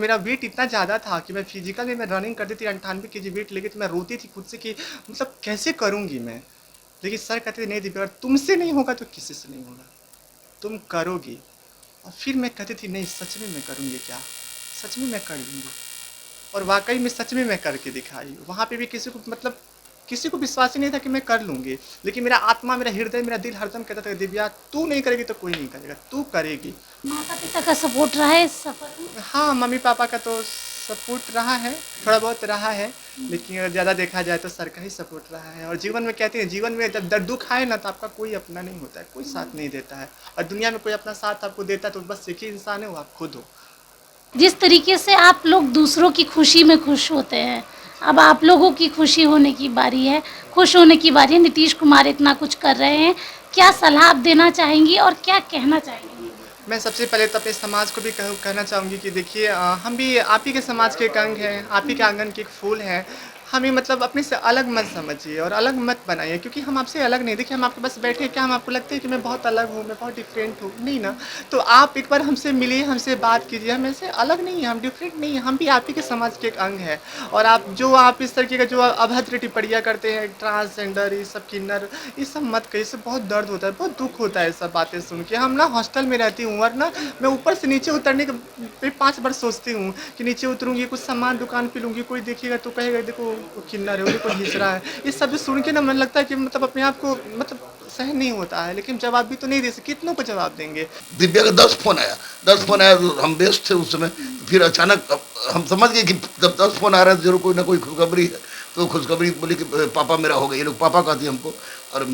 मेरा वेट इतना ज़्यादा था कि मैं फिजिकल में मैं रनिंग करती थी 98 केजी वेट लेके, तो मैं रोती थी खुद से कि मतलब कैसे करूँगी मैं। लेकिन सर कहते थे नहीं दिव्या, अगर तुमसे नहीं होगा तो किसी से नहीं होगा, तुम करोगी। और फिर मैं कहती थी नहीं सच में मैं करूँगी क्या, सच में मैं कर लूँगी। और वाकई में सच में मैं करके दिखाई। वहाँ पे भी किसी को मतलब किसी को विश्वास ही नहीं था कि मैं कर लूँगी, लेकिन मेरा आत्मा, मेरा हृदय, मेरा दिल हरदम कहता था दिव्या तू नहीं करेगी तो कोई नहीं करेगा, तू करेगी। माता पिता का सपोर्ट रहा है इस सफर में? हाँ, मम्मी पापा का तो सपोर्ट रहा है, थोड़ा बहुत रहा है, लेकिन अगर ज़्यादा देखा जाए तो सर का ही सपोर्ट रहा है। और जीवन में कहते हैं, जीवन में जब दर्द दुःख आए ना तो आपका कोई अपना नहीं होता है, कोई साथ नहीं देता है। और दुनिया में कोई अपना साथ आपको देता है तो बस एक ही इंसान है, वो आप खुद हो। जिस तरीके से आप लोग दूसरों की खुशी में खुश होते हैं, अब आप लोगों की खुशी होने की बारी है, खुश होने की बारी है। नीतीश कुमार इतना कुछ कर रहे हैं, क्या सलाह आप देना चाहेंगी और क्या कहना चाहेंगी? मैं सबसे पहले तो अपने समाज को भी कहना चाहूँगी कि देखिए हम भी आप ही के समाज के एक अंग हैं, आप ही के आंगन के एक फूल हैं। हमें मतलब अपने से अलग मत समझिए और अलग मत बनाइए, क्योंकि हम आपसे अलग नहीं। देखिए हम आपके पास बैठे हैं, क्या हम आपको लगता है कि मैं बहुत अलग हूँ, मैं बहुत डिफरेंट हूँ? नहीं ना। तो आप एक बार हमसे मिलिए, हमसे बात कीजिए, हम ऐसे अलग नहीं हैं, हम डिफरेंट नहीं हैं, हम भी आप ही के समाज के एक अंग हैं। और आप इस तरीके का जो अभद्र टिप्पणियाँ करते हैं, ट्रांसजेंडर, ये सब किन्नर, ये सब मत कहिए। इससे बहुत दर्द होता है, बहुत दुःख होता है ये सब बातें सुन के। हम ना हॉस्टल में रहती हूँ और ना मैं ऊपर से नीचे उतरने के पे 5 बार सोचती हूँ कि नीचे उतरूँगी, कुछ सामान दुकान पे लूँगी, कोई देखेगा तो कहेगा देखो वो किन्नर है, वो देखो हिजड़ा है। ये सब जो सुन के ना मन लगता है कि मतलब अपने आप को मतलब सहन नहीं होता है, लेकिन जवाब भी तो नहीं दे सकते, कितनों को जवाब देंगे। दिव्या का 10 फोन आया, 10 फोन आया, तो हम व्यस्त थे उस समय। तो फिर अचानक हम समझ गए कि जब 10 फोन आ रहा है तो जरूर कोई ना कोई खुशखबरी है। तो खुशखबरी बोली कि पापा मेरा हो गया, ये लोग पापा कहती है हमको। और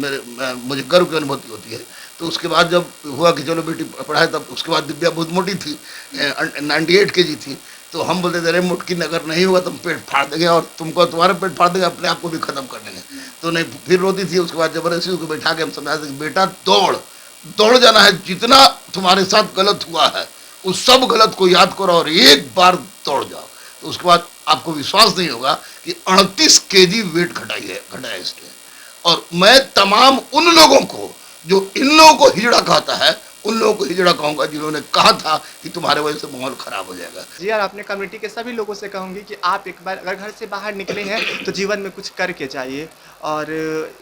मुझे गर्व की अनुभूति होती है। तो उसके बाद जब हुआ कि चलो बेटी पढ़ाए, तब उसके बाद दिव्या बहुत मोटी थी, 98 केजी थी। तो हम बोलते थे अरे मुटकी नगर नहीं होगा तुम पेट फाड़ देंगे, और तुमको तुम्हारा पेट फाड़ देंगे, अपने आप को भी खत्म कर देंगे। तो नहीं, फिर रोती थी। उसके बाद जबरदस्ती उसको बैठा के हम समझाते कि बेटा दौड़, दौड़ जाना है, जितना तुम्हारे साथ गलत हुआ है उस सब गलत को याद करो और एक बार दौड़ जाओ। तो उसके बाद आपको विश्वास नहीं होगा कि 38 केजी वेट घटाया इसने। और मैं तमाम उन लोगों को जो इन लोगों को हिजड़ा कहता है, उन लोगों को हिजड़ा कहूंगा जिन्होंने कहा था कि तुम्हारे वजह से माहौल खराब हो जाएगा। जी यार, अपने कम्युनिटी के सभी लोगों से कहूँगी कि आप एक बार अगर घर से बाहर निकले हैं तो जीवन में कुछ करके जाइए। और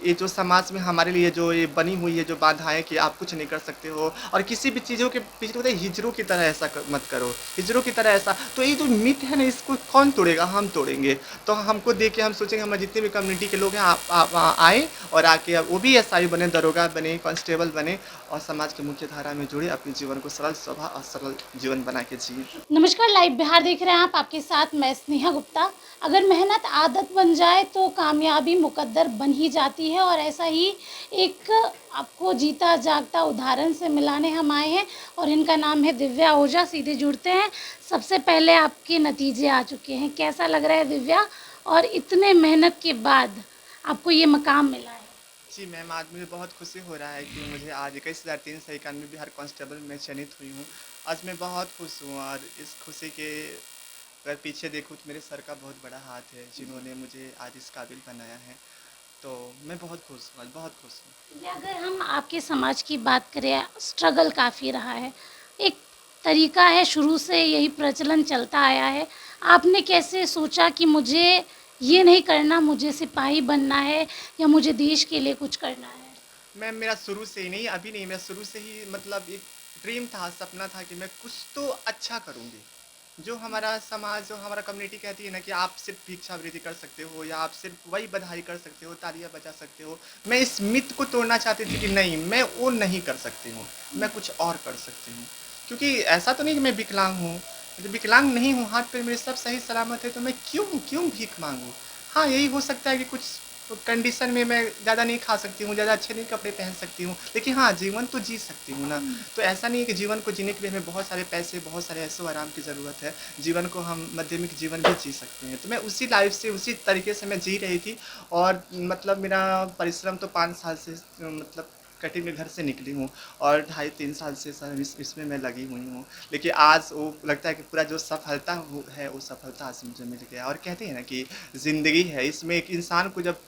ये जो समाज में हमारे लिए जो ये बनी हुई है जो बाधाएं कि आप कुछ नहीं कर सकते हो, और किसी भी चीज़ों के पीछे होता है हिजड़ों की तरह ऐसा मत करो, हिजड़ों की तरह ऐसा। तो ये जो मिथ है ना, इसको कौन तोड़ेगा, हम तोड़ेंगे। तो हमको देख के हम सोचेंगे हमारे जितने भी कम्युनिटी के लोग हैं आप आए और आके अब वो भी एसआई बने, दरोगा बने, कांस्टेबल बने, और समाज की मुख्य धारा में जुड़े, अपने जीवन को सरल स्वभाव और सरल जीवन बना के जिए। नमस्कार, लाइव बिहार देख रहे हैं आप, आपके साथ मैं स्नेहा गुप्ता। अगर मेहनत आदत बन जाए तो कामयाबी मुकद्दर बन ही जाती है, और ऐसा ही एक आपको जीता जागता उदाहरण से मिलाने हम आए हैं, और इनका नाम है दिव्या ओझा। सीधे जुड़ते हैं। सबसे पहले आपके नतीजे आ चुके हैं, कैसा लग रहा है दिव्या? और इतने मेहनत के बाद आपको ये मकाम मिला है। जी मैम, आज मुझे बहुत खुशी हो रहा है कि मुझे आज 21,391 बिहार कांस्टेबल में चयनित हुई हूँ। आज मैं बहुत खुश हूँ, और इस खुशी के अगर पीछे देखूँ तो मेरे सर का बहुत बड़ा हाथ है, जिन्होंने मुझे आज इस काबिल बनाया है। तो मैं बहुत खुश हूँ, आज बहुत खुश हूँ। अगर हम आपके समाज की बात करें, स्ट्रगल काफ़ी रहा है, एक तरीका है, शुरू से यही प्रचलन चलता आया है। आपने कैसे सोचा कि मुझे ये नहीं करना, मुझे सिपाही बनना है या मुझे देश के लिए कुछ करना है? मैम मेरा शुरू से ही नहीं, अभी नहीं, मेरा शुरू से ही मतलब एक ड्रीम था, सपना था कि मैं कुछ तो अच्छा करूँगी। जो हमारा समाज, जो हमारा कम्युनिटी कहती है ना कि आप सिर्फ भिक्षावृत्ति कर सकते हो, या आप सिर्फ वही बधाई कर सकते हो, तालियां बजा सकते हो, मैं इस मिथ को तोड़ना चाहती थी कि नहीं, मैं वो नहीं कर सकती हूँ, मैं कुछ और कर सकती हूँ। क्योंकि ऐसा तो नहीं कि मैं विकलांग हूँ, जो विकलांग नहीं हूँ, हाथ पैर मेरे सब सही सलामत है, तो मैं क्यों क्यों भीख मांगूँ। हाँ, यही हो सकता है कि कुछ कंडीशन में मैं ज़्यादा नहीं खा सकती हूँ, ज़्यादा अच्छे नहीं कपड़े पहन सकती हूँ, लेकिन हाँ, जीवन तो जी सकती हूँ ना। तो ऐसा नहीं है कि जीवन को जीने के लिए हमें बहुत सारे पैसे, बहुत सारे ऐशो आराम की ज़रूरत है। जीवन को हम माध्यमिक जीवन भी जी सकते हैं। तो मैं उसी लाइफ से, उसी तरीके से मैं जी रही थी। और मतलब मेरा परिश्रम तो 5 साल से मतलब कटिंग के घर से निकली हूँ, और 2.5-3 साल से सर इसमें मैं लगी हुई हूँ। लेकिन आज वो लगता है कि पूरा जो सफलता है, वो सफलता आज मुझे मिल गया। और कहते हैं ना कि ज़िंदगी है, इसमें एक इंसान को जब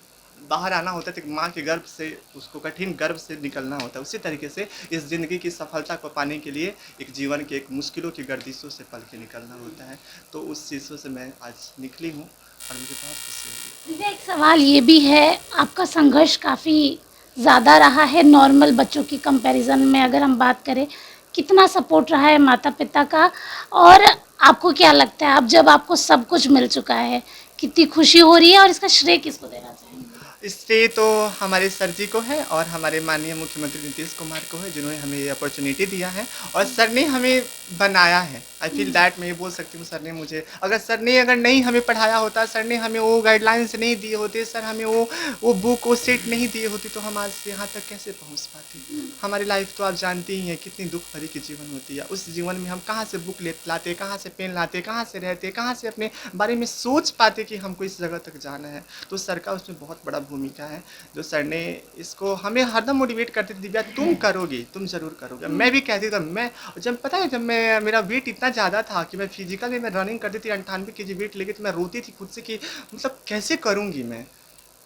बाहर आना होता है तो माँ के गर्भ से, उसको कठिन गर्भ से निकलना होता है, उसी तरीके से इस ज़िंदगी की सफलता को पाने के लिए एक जीवन के एक मुश्किलों की गर्दिशों से पल के निकलना होता है। तो उस चीज़ों से मैं आज निकली हूँ और मुझे बहुत खुशी हुई। दीदी, एक सवाल ये भी है, आपका संघर्ष काफ़ी ज़्यादा रहा है नॉर्मल बच्चों की कंपैरिजन में अगर हम बात करें। कितना सपोर्ट रहा है माता-पिता का, और आपको क्या लगता है अब जब आपको सब कुछ मिल चुका है, कितनी खुशी हो रही है और इसका श्रेय किसको देना चाहेंगे? इससे तो हमारे सर जी को है और हमारे माननीय मुख्यमंत्री नीतीश कुमार को है, जिन्होंने हमें ये अपॉर्चुनिटी दिया है और सर ने हमें बनाया है। आई फील दैट मैं ये बोल सकती हूँ, सर ने मुझे, अगर नहीं हमें पढ़ाया होता, सर ने हमें वो गाइडलाइंस नहीं दिए होते, सर हमें वो बुक वो सेट नहीं दिए होती, तो हम आज यहाँ तक कैसे पहुँच पाते। हमारी लाइफ तो आप जानती ही हैं कितनी दुख भरी की जीवन होती है। उस जीवन में हम कहाँ से बुक लाते, कहाँ से पेन लाते, कहाँ से रहते, कहाँ से अपने बारे में सोच पाते कि हमको इस जगह तक जाना है। तो सर का उसमें बहुत बड़ा भूमिका है, जो सर ने इसको हमें हरदम मोटिवेट करते थे, दिव्या तुम करोगी, तुम ज़रूर करोगे। मैं भी कहती थी, मैं जब पता है, जब मैं मेरा वेट इतना ज़्यादा था कि मैं फिजिकल में मैं रनिंग करती थी 98 केजी वेट लेके, तो मैं रोती थी खुद से कि मतलब कैसे करूँगी मैं।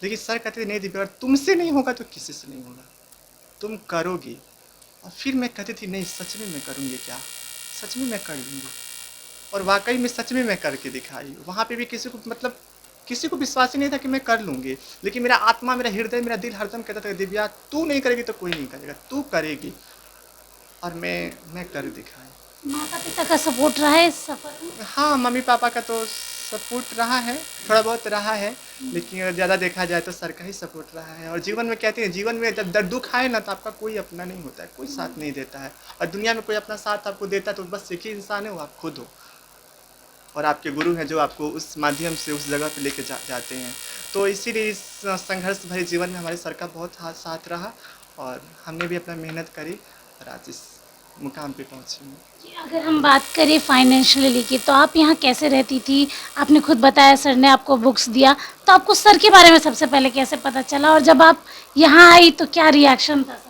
लेकिन सर कहते थे नहीं दिव्या, अगर तुमसे नहीं होगा तो किसी से नहीं होगा, तुम करोगी। और फिर मैं कहती थी नहीं, सच में मैं करूँगी क्या, सच में मैं कर लूँगी। और वाकई में सच में मैं करके दिखाई। वहाँ पे भी किसी को मतलब किसी को विश्वास ही नहीं था कि मैं कर लूँगी, लेकिन मेरा आत्मा, मेरा हृदय, मेरा दिल हरदम कहता था दिव्या तू नहीं करेगी तो कोई नहीं करेगा, तू करेगी। और मैं कर दिखाई। माता-पिता का सपोर्ट रहा है इस सफ़र में? हाँ, मम्मी पापा का तो सपोर्ट रहा है, थोड़ा बहुत रहा है, लेकिन अगर ज़्यादा देखा जाए तो सर का ही सपोर्ट रहा है। और जीवन में कहते हैं, जीवन में जब दर्द दुःख आए ना, तो आपका कोई अपना नहीं होता है, कोई साथ नहीं देता है। और दुनिया में कोई अपना साथ आपको देता है तो बस एक ही इंसान है, वो आप खुद हो। और आपके गुरु हैं जो आपको उस माध्यम से उस जगह पे लेके जाते हैं। तो इसीलिए इस संघर्ष भरे जीवन में हमारे सर का बहुत साथ रहा और हमने भी अपना मेहनत करी और आज इस मुकाम पे पहुँची हूँ। जी, अगर हम बात करें फाइनेंशियली की, तो आप यहाँ कैसे रहती थी? आपने खुद बताया सर ने आपको बुक्स दिया, तो आपको सर के बारे में सबसे पहले कैसे पता चला और जब आप यहाँ आई तो क्या रिएक्शन था?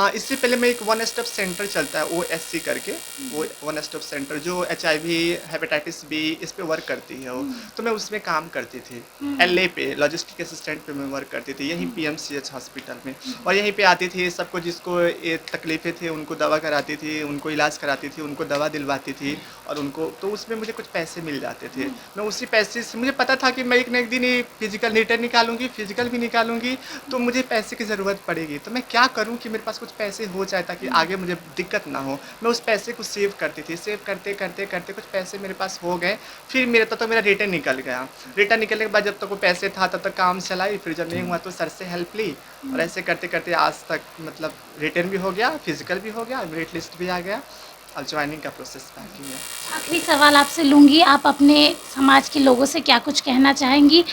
इससे पहले मैं एक वन स्टॉप सेंटर चलता है OSC करके, वो वन स्टॉप सेंटर जो HIV, हेपेटाइटिस बी इस पे वर्क करती है वो, तो मैं उसमें काम करती थी। LA पे लॉजिस्टिक असिस्टेंट पे मैं वर्क करती थी, यहीं PMCH हॉस्पिटल में। और यहीं पे आती थी, सबको जिसको ये तकलीफ़ें थी उनको दवा कराती थी, उनको इलाज कराती थी, उनको दवा दिलवाती थी और उनको तो उसमें मुझे कुछ पैसे मिल जाते थे। मैं उसी पैसे से, मुझे पता था कि मैं एक ना एक दिन ये फिजिकल रिटर्न निकालूंगी, फिजिकल भी निकालूंगी, तो मुझे पैसे की ज़रूरत पड़ेगी। तो मैं क्या करूँ कि मेरे पास कुछ पैसे हो जाए ताकि आगे मुझे दिक्कत ना हो। मैं उस पैसे को सेव करती थी, सेव करते करते करते कुछ पैसे मेरे पास हो गए। फिर मेरे तब तक मेरा रिटर्न निकल गया। रिटर्न निकलने के बाद जब तक वो पैसे था तब तक काम चलाई, फिर जब नहीं हुआ तो सर से हेल्प ली और ऐसे करते करते आज तक मतलब रिटर्न भी हो गया, फिजिकल भी हो गया, मेरिट लिस्ट भी आ गया और ज्वाइनिंग का प्रोसेस बाकी है। आखिरी सवाल आपसे लूँगी, आप अपने समाज के लोगों से क्या कुछ कहना चाहेंगी?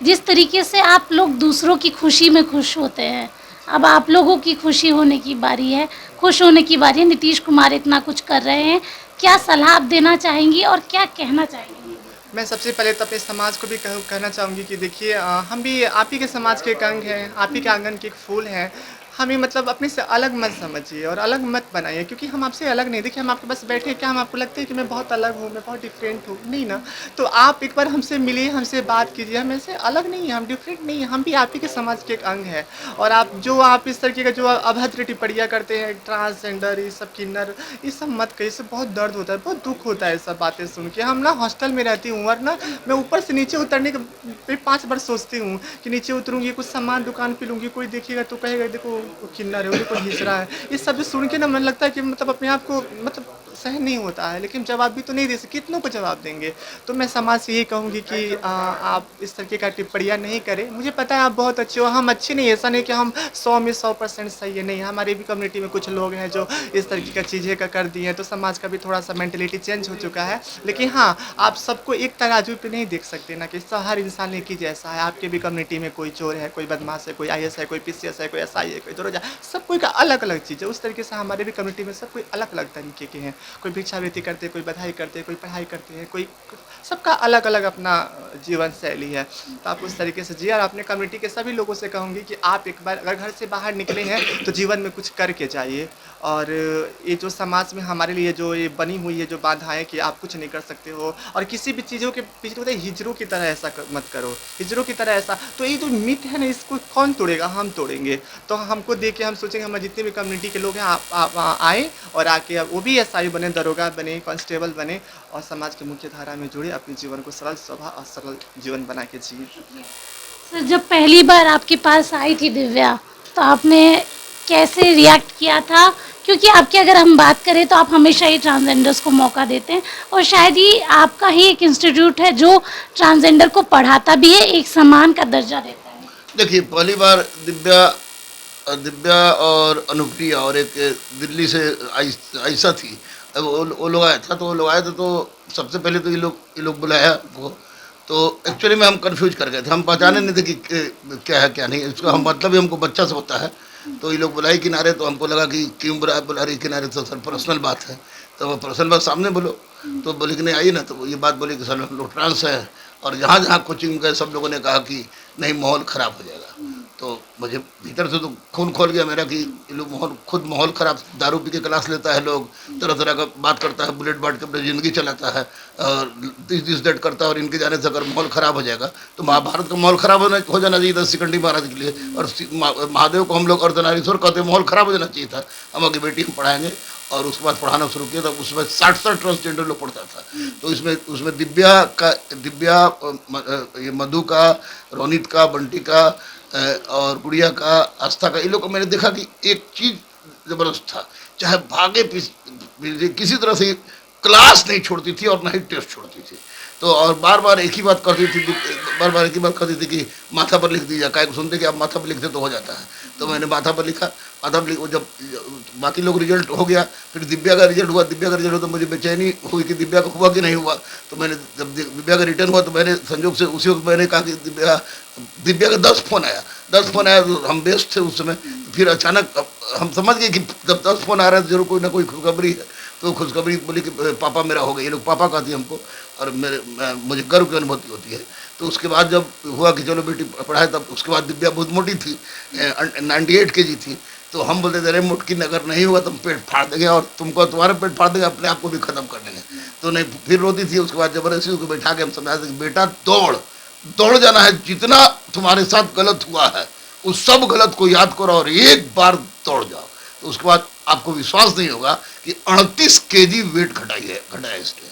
जिस तरीके से आप लोग दूसरों की खुशी में खुश होते हैं, अब आप लोगों की खुशी होने की बारी है, खुश होने की बारी है। नीतीश कुमार इतना कुछ कर रहे हैं, क्या सलाह आप देना चाहेंगी और क्या कहना चाहेंगी? मैं सबसे पहले तो अपने समाज को भी कहना चाहूँगी कि देखिए हम भी आप ही के समाज के एक अंग हैं, आप ही के आंगन के एक फूल हैं। हमें मतलब अपने से अलग मत समझिए और अलग मत बनाइए, क्योंकि हम आपसे अलग नहीं। देखिए हम आपके पास बैठे, क्या हम आपको लगता है कि मैं बहुत अलग हूँ, मैं बहुत डिफरेंट हूँ? नहीं ना। तो आप एक बार हमसे मिलिए, हमसे बात कीजिए, हम ऐसे अलग नहीं हैं, हम डिफरेंट नहीं हैं, हम भी आप ही के समाज के एक अंग हैं। और आप इस तरीके का जो अभद्र टिप्पणियाँ करते हैं, ट्रांसजेंडर, ये सब किन्नर, ये सब मत कहिए। इससे बहुत दर्द होता है, बहुत दुःख होता है ये सब बातें सुन के। हम ना हॉस्टल में रहती हूँ और ना मैं ऊपर से नीचे उतरने के पे 5 बार सोचती हूँ कि नीचे उतरूँगी, कुछ सामान दुकान पे लूँगी, कोई देखेगा तो कहेगा देखो वो किन्नर है, वो देखो घिस रहा है। ये शब्द सुन के ना मन लगता है कि मतलब अपने आप को मतलब सहन नहीं होता है, लेकिन जवाब भी तो नहीं दे सकते, कितनों को जवाब देंगे। तो मैं समाज से यही कहूँगी कि आप इस तरीके का टिप्पणियाँ नहीं करें। मुझे पता है आप बहुत अच्छे हो, हम अच्छे नहीं, ऐसा नहीं कि हम 100 में 100% सही है, नहीं। हमारी भी कम्युनिटी में कुछ लोग हैं जो इस तरीके का चीज़ें कर दी हैं, तो समाज का भी थोड़ा सा मेंटलिटी चेंज हो चुका है। लेकिन हाँ, आप सबको एक तराजू पे नहीं देख सकते ना, कि हर इंसान एक ही जैसा है। आपके भी कम्युनिटी में कोई चोर है, कोई बदमाश है, कोई IAS है, कोई PCS है, कोई SI है, कोई दरोगा, सब कोई का अलग अलग चीज़ है। उस तरीके से हमारे भी कम्युनिटी में सब कोई अलग अलग तरीके के हैं। कोई भिक्षावृत्ति करते हैं, कोई बधाई करते हैं, कोई पढ़ाई करते हैं, कोई सबका अलग अलग अपना जीवन शैली है। तो आप उस तरीके से जिए और अपने कम्युनिटी के सभी लोगों से कहूँगी कि आप एक बार अगर घर से बाहर निकले हैं तो जीवन में कुछ करके जाइए। और ये जो समाज में हमारे लिए जो ये बनी हुई है जो बाधाएं कि आप कुछ नहीं कर सकते हो और किसी भी चीज़ों के पीछे होता है हिजरों की तरह ऐसा मत करो, हिजरों की तरह ऐसा, तो ये जो मिथ है ना इसको कौन तोड़ेगा, हम तोड़ेंगे। तो हमको देख के हम सोचेंगे हमारे जितने भी कम्युनिटी के लोग हैं आप वहाँ आए और आके अब वो भी एसआई बने, दरोगा बने, कांस्टेबल बने और समाज की मुख्य धारा में जुड़े, अपने जीवन को सरल स्वभाव और सरल जीवन बना के जिए। सर, जब पहली बार आपके पास आई थी दिव्या तो आपने कैसे रिएक्ट किया था? क्योंकि आपकी अगर हम बात करें तो आप हमेशा ही ट्रांसजेंडर्स को मौका देते हैं और शायद ही आपका ही एक इंस्टीट्यूट है जो ट्रांसजेंडर को पढ़ाता भी है, एक सम्मान का दर्जा देता है। देखिए, पहली बार दिव्या और अनुप्रिया और एक दिल्ली से आयशा थी, अब वो लोग आया था, तो वो लोग आए थे, तो सबसे पहले तो ये लोग बुलाया वो, तो एक्चुअली में हम कंफ्यूज कर गए थे, हम पहचाने नहीं थे कि क्या है क्या नहीं, इसका हम मतलब ही हमको बच्चा से होता है। तो ये लोग बुलाए किनारे, तो हमको लगा कि क्यों बुला रही किनारे, तो सर पर्सनल बात है, तो वो पर्सनल बात सामने बोलो, तो बोले कि नहीं आइए ना, तो ये बात बोली कि सर हम लोग ट्रांस हैं, और जहाँ जहाँ कोचिंग गए सब लोगों ने कहा कि नहीं माहौल ख़राब हो जाएगा। तो मुझे भीतर से तो खून खोल गया मेरा कि ये लोग माहौल ख़राब, दारू पी के क्लास लेता है, लोग तरह तरह का बात करता है, बुलेट बांट के अपनी ज़िंदगी चलाता है और दिस दैट करता है, और इनके जाने से अगर माहौल ख़राब हो जाएगा तो महाभारत का माहौल ख़राब हो जाना चाहिए था शिखंडी महाराज के लिए, और महादेव को हम लोग अर्धनारीश्वर कहते माहौल ख़राब हो जाना चाहिए था, हम आगे बेटी को पढ़ाएंगे। और उसके बाद पढ़ाना शुरू किया था, उसमें 60 ट्रांसजेंडर लोग पढ़ता था। तो उसमें दिव्या, ये मधु का, रोनित का, बंटी का और गुड़िया का, आस्था का, इन लोग को मैंने देखा कि एक चीज़ ज़बरदस्त था, चाहे भागे किसी तरह से क्लास नहीं छोड़ती थी और ना ही टेस्ट छोड़ती थी। तो और बार बार एक ही बात करती थी कि माथा पर लिख दीजिए, काय को सुनते कि आप माथा पर लिखते तो हो जाता है। तो मैंने माथा पर लिखा, जब बाकी लोग रिजल्ट हो गया, फिर दिव्या का रिजल्ट हुआ, तो मुझे बेचैनी हुई कि दिव्या का हुआ कि नहीं हुआ। तो मैंने जब दिव्या का रिटर्न हुआ तो मैंने संजोग से उसी वक्त मैंने कहा कि दिव्या का 10 फ़ोन आया, तो हम व्यस्त थे उस समय। फिर अचानक हम समझ गए कि जब 10 फ़ोन आ रहा है तो जरूर कोई ना कोई खुशखबरी है। तो खुशखबरी बोली कि पापा मेरा हो गया, ये लोग पापा कहती हमको, और मुझे गर्व की अनुभूति होती है। तो उसके बाद जब हुआ कि चलो बेटी पढ़ाए, तब उसके बाद दिव्या बहुत मोटी थी, 98 kg थी। तो हम बोलते थे अरे मुटकी अगर नहीं हुआ तो हम पेट फाड़ देंगे और तुम्हारा पेट फाड़ देंगे, अपने आप को भी ख़त्म कर देंगे। तो नहीं, फिर रोती थी। उसके बाद ज़बरदस्ती उसको बैठा के हम समझाते कि बेटा दौड़ जाना है, जितना तुम्हारे साथ गलत हुआ है उस सब गलत को याद करो और एक बार दौड़ जाओ। तो उसके बाद आपको विश्वास नहीं होगा कि 38 kg वेट घटाया इसने।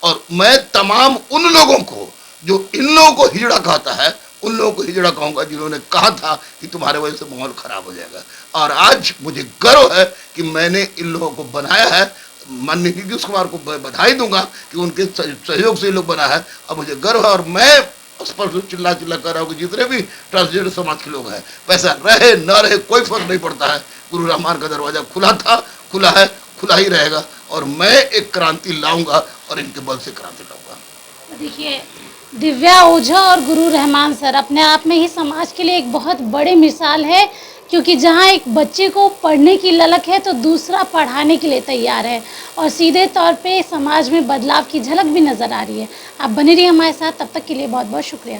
और मैं तमाम उन लोगों को जो इन लोगों को हिजड़ा कहता है, उन लोगों को हिजड़ा कहूँगा जिन्होंने कहा था कि तुम्हारे वजह से माहौल ख़राब हो जाएगा। और आज मुझे गर्व है कि मैंने इन लोगों को बनाया है। माननीय नीतीश कुमार को बधाई दूंगा कि उनके सहयोग से ये लोग बना है, और मुझे गर्व है। और मैं स्पष्ट रूप चिल्ला कर रहा हूँ कि जितने भी ट्रांसजेंडर समाज के लोग हैं, पैसा रहे न रहे कोई फर्क नहीं पड़ता है। गुरु रहमान का दरवाज़ा खुला था, खुला है, खुला ही रहेगा, और मैं एक क्रांति लाऊंगा और इनके बल से क्रांति लाऊंगा। देखिए, दिव्या ओझा और गुरु रहमान सर अपने आप में ही समाज के लिए एक बहुत बड़ी मिसाल है, क्योंकि जहाँ एक बच्चे को पढ़ने की ललक है तो दूसरा पढ़ाने के लिए तैयार है, और सीधे तौर पे समाज में बदलाव की झलक भी नज़र आ रही है। आप बने रहिए हमारे साथ, तब तक के लिए बहुत बहुत शुक्रिया।